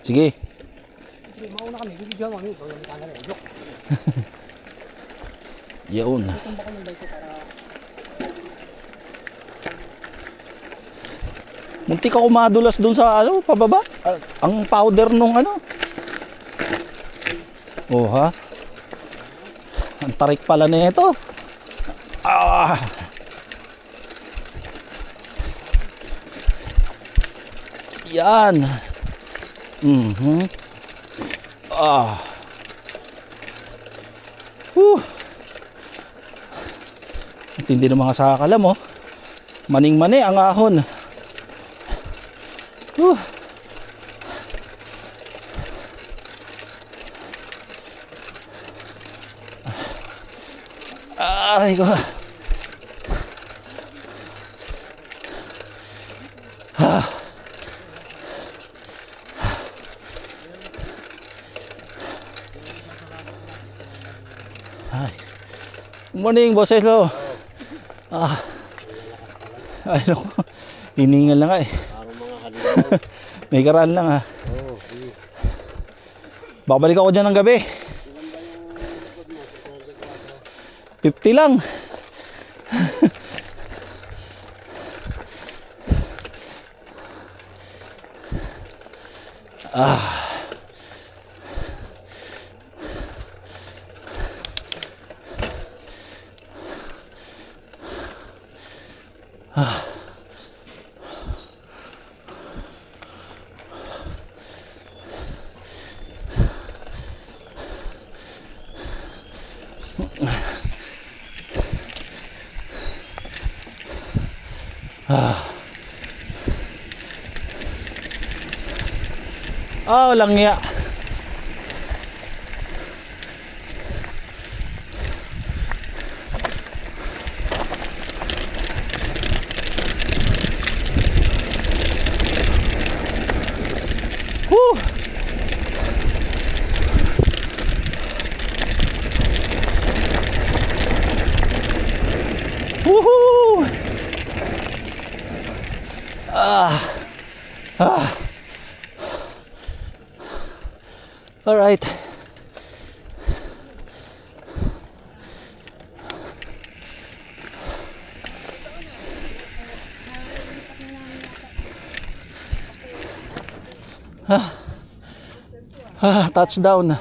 Sige. Mauna kami, bibigyan mo kami. Ikaw yung tanga na yun. Yun. Tumba ko ng dito para... Munti ka kumadulas dun sa ano, pababa. Ang powder nung ano. Oh ha. Ang tarik pala nito. Ah. Yan. Ah. Tindi ng mga sakala mo. Maning-mani ang ahon. Aray ko. Good morning, Boss Eslo. Ay, naku. Hiningal na nga eh. May karaan lang ha. Babalik ako dyan ng gabi. 50 lang. Walang niya. Woohoo! All right. Touchdown.